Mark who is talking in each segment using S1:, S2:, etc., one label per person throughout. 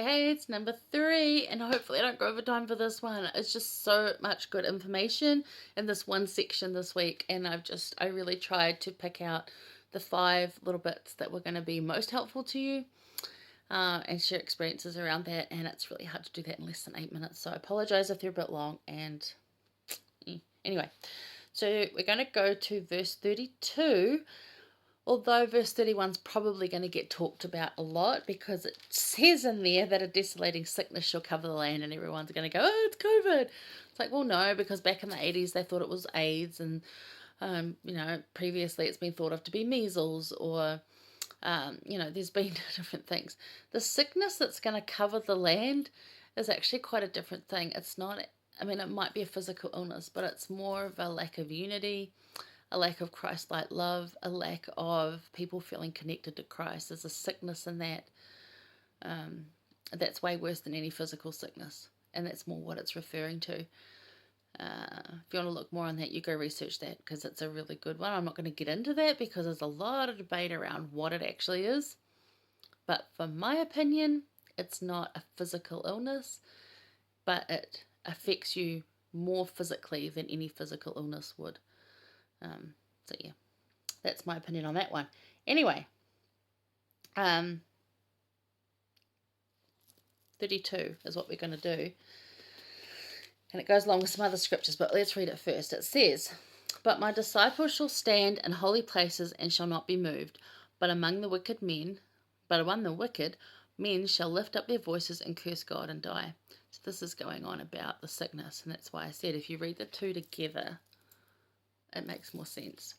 S1: Hey, it's number 3, and hopefully I don't go over time for this one. It's just so much good information in this one section this week, and I really tried to pick out the 5 little bits that were going to be most helpful to you, and share experiences around that, and it's really hard to do that in less than 8 minutes, so I apologize if they're a bit long, and anyway. So we're going to go to verse 32, although verse 31 is probably going to get talked about a lot because it says in there that a desolating sickness shall cover the land, and everyone's going to go, oh, it's COVID. It's like, well, no, because back in the 80s they thought it was AIDS, and previously it's been thought of to be measles, or there's been different things. The sickness that's going to cover the land is actually quite a different thing. It's not, it might be a physical illness, but it's more of a lack of unity, a lack of Christ-like love, a lack of people feeling connected to Christ. There's a sickness in that. That's way worse than any physical sickness, and that's more what it's referring to. If you want to look more on that, you go research that, because it's a really good one. I'm not going to get into that because there's a lot of debate around what it actually is. But for my opinion, it's not a physical illness, but it affects you more physically than any physical illness would. So yeah, that's my opinion on that one. Anyway, 32 is what we're going to do. And it goes along with some other scriptures, but let's read it first. It says, but my disciples shall stand in holy places and shall not be moved, but among the wicked men shall lift up their voices and curse God and die. So this is going on about the sickness, and that's why I said if you read the two together, it makes more sense,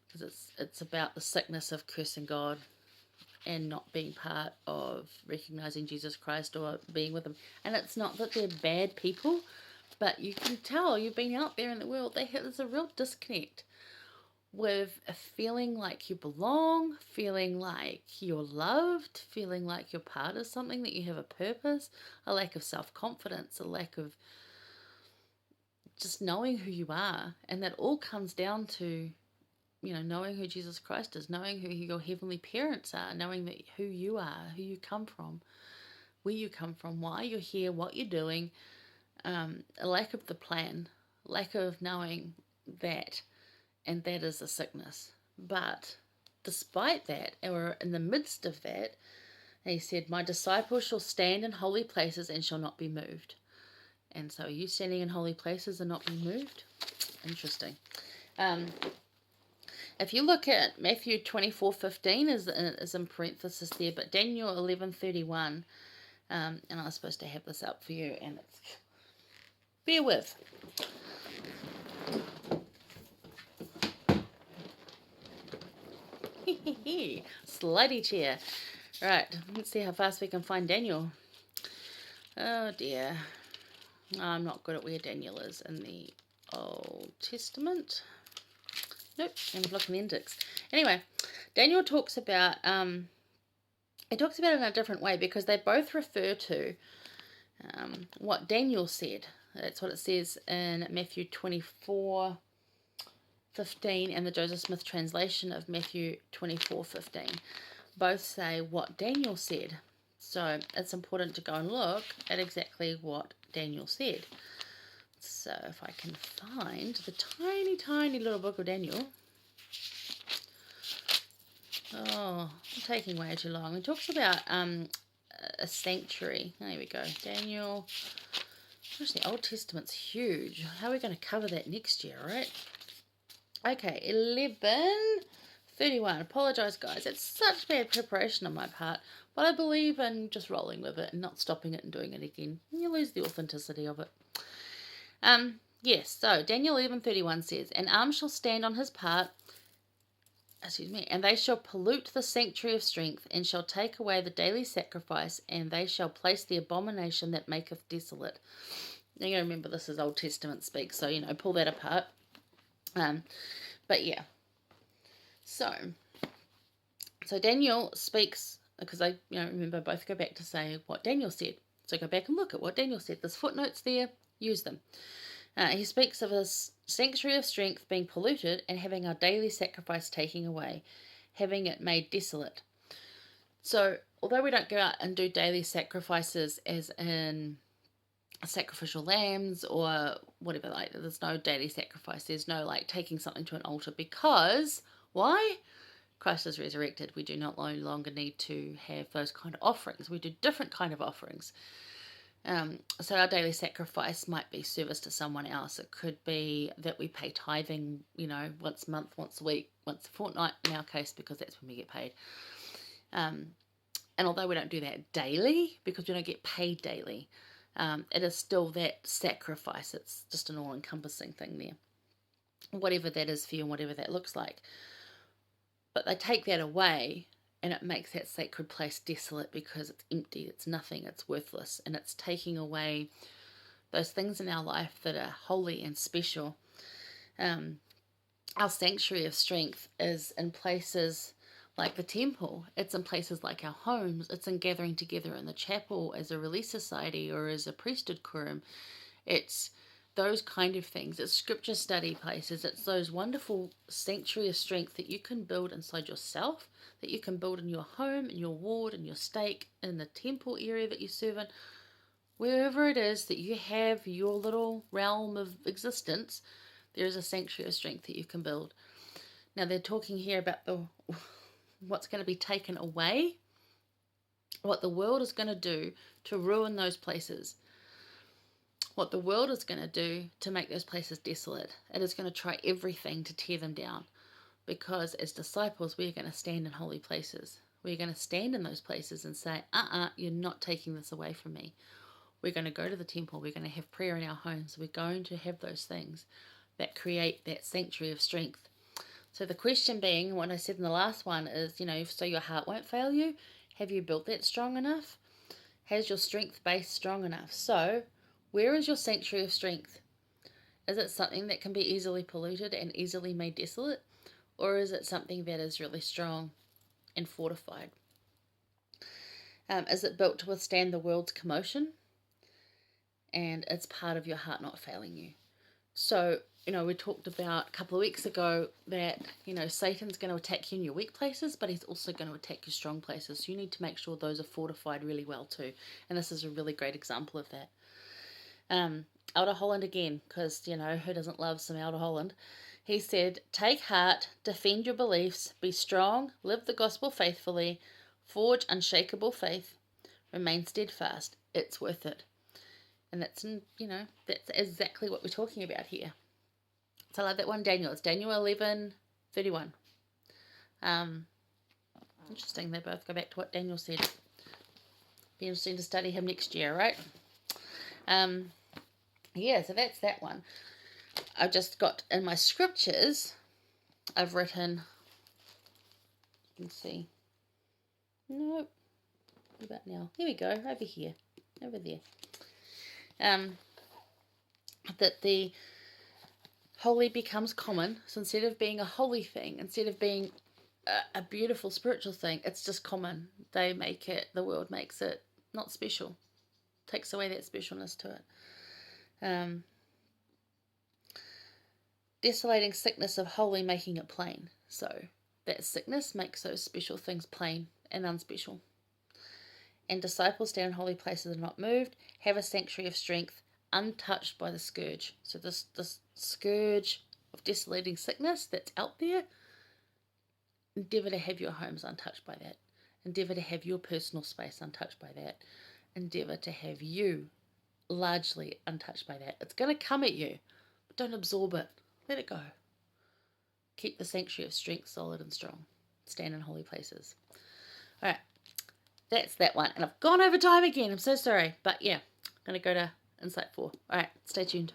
S1: because it's about the sickness of cursing God and not being part of recognizing Jesus Christ or being with him. And it's not that they're bad people, but you can tell, you've been out there in the world, there's a real disconnect with feeling like you belong, feeling like you're loved, feeling like you're part of something, that you have a purpose, a lack of self-confidence, a lack of just knowing who you are. And that all comes down to, knowing who Jesus Christ is, knowing who your heavenly parents are, knowing that who you are, who you come from, where you come from, why you're here, what you're doing. A lack of the plan, lack of knowing that, and that is a sickness. But despite that, or in the midst of that, he said, my disciples shall stand in holy places and shall not be moved. And so are you standing in holy places and not being moved? Interesting. If you look at Matthew 24:15 is in parenthesis there, but Daniel 11:31, and I was supposed to have this up for you, and it's, bear with. Slidey chair. Right, let's see how fast we can find Daniel. Oh dear. I'm not good at where Daniel is in the Old Testament. Nope, and look in the index. Anyway, Daniel talks about, it in a different way, because they both refer to what Daniel said. That's what it says in Matthew 24:15 and the Joseph Smith translation of Matthew 24:15. Both say what Daniel said. So it's important to go and look at exactly what Daniel said. So if I can find the tiny, tiny little book of Daniel. Oh, I'm taking way too long. It talks about a sanctuary. There we go. Daniel. Gosh, the Old Testament's huge. How are we going to cover that next year, right? Okay, 11:31. Apologise, guys. It's such bad preparation on my part, but I believe in just rolling with it and not stopping it and doing it again. You lose the authenticity of it. Yes, so Daniel 11:31 says, an arm shall stand on his part, and they shall pollute the sanctuary of strength, and shall take away the daily sacrifice, and they shall place the abomination that maketh desolate. Now you remember this is Old Testament speak, so pull that apart. But yeah. So Daniel speaks, because I remember both go back to say what Daniel said. So go back and look at what Daniel said. There's footnotes there, use them. He speaks of a sanctuary of strength being polluted and having our daily sacrifice taken away, having it made desolate. So although we don't go out and do daily sacrifices as in sacrificial lambs or whatever, like there's no daily sacrifice, there's no like taking something to an altar, because why? Christ is resurrected. We do not no longer need to have those kind of offerings. We do different kind of offerings. So our daily sacrifice might be service to someone else. It could be that we pay tithing, once a month, once a week, once a fortnight in our case, because that's when we get paid. And although we don't do that daily, because we don't get paid daily, it is still that sacrifice. It's just an all-encompassing thing there. Whatever that is for you and whatever that looks like. But they take that away and it makes that sacred place desolate because it's empty, it's nothing, it's worthless. And it's taking away those things in our life that are holy and special. Our sanctuary of strength is in places like the temple. It's in places like our homes. It's in gathering together in the chapel as a Relief Society or as a priesthood quorum. It's those kind of things. It's scripture study places. It's those wonderful sanctuary of strength that you can build inside yourself, that you can build in your home, in your ward, in your stake, in the temple area that you serve in. Wherever it is that you have your little realm of existence, there is a sanctuary of strength that you can build. Now they're talking here about what's going to be taken away, what the world is going to do to ruin those places. What the world is going to do to make those places desolate. It is going to try everything to tear them down, because as disciples we are going to stand in holy places. We're going to stand in those places and say, you're not taking this away from me. We're going to go to the temple. We're going to have prayer in our homes. We're going to have those things that create that sanctuary of strength. So the question being, what I said in the last one is, so your heart won't fail you. Have you built that strong enough? Has your strength base strong enough? So where is your sanctuary of strength? Is it something that can be easily polluted and easily made desolate? Or is it something that is really strong and fortified? Is it built to withstand the world's commotion? And it's part of your heart not failing you. So, we talked about a couple of weeks ago that, Satan's going to attack you in your weak places, but he's also going to attack your strong places. So you need to make sure those are fortified really well too. And this is a really great example of that. Elder Holland again, because, who doesn't love some Elder Holland? He said, take heart, defend your beliefs, be strong, live the gospel faithfully, forge unshakable faith, remain steadfast. It's worth it. And that's, that's exactly what we're talking about here. So I love that one, Daniel. It's Daniel 11:31. Interesting, they both go back to what Daniel said. Be interesting to study him next year, right? So that's that one. I've just got in my scriptures, I've written, you can see, nope, what about now? Here we go, over here, over there. That the holy becomes common. So instead of being a holy thing, instead of being a beautiful spiritual thing, it's just common. The world makes it not special. Takes away that specialness to it. Desolating sickness of holy, making it plain. So that sickness makes those special things plain and unspecial. And disciples stand in holy places and not moved, have a sanctuary of strength, untouched by the scourge. So this scourge of desolating sickness that's out there, endeavour to have your homes untouched by that. Endeavour to have your personal space untouched by that. Endeavour to have you largely untouched by that. It's going to come at you, but don't absorb it. Let it go. Keep the sanctuary of strength solid and strong. Stand in holy places. All right. That's that one. And I've gone over time again. I'm so sorry. But yeah, I'm going to go to Insight 4. All right. Stay tuned.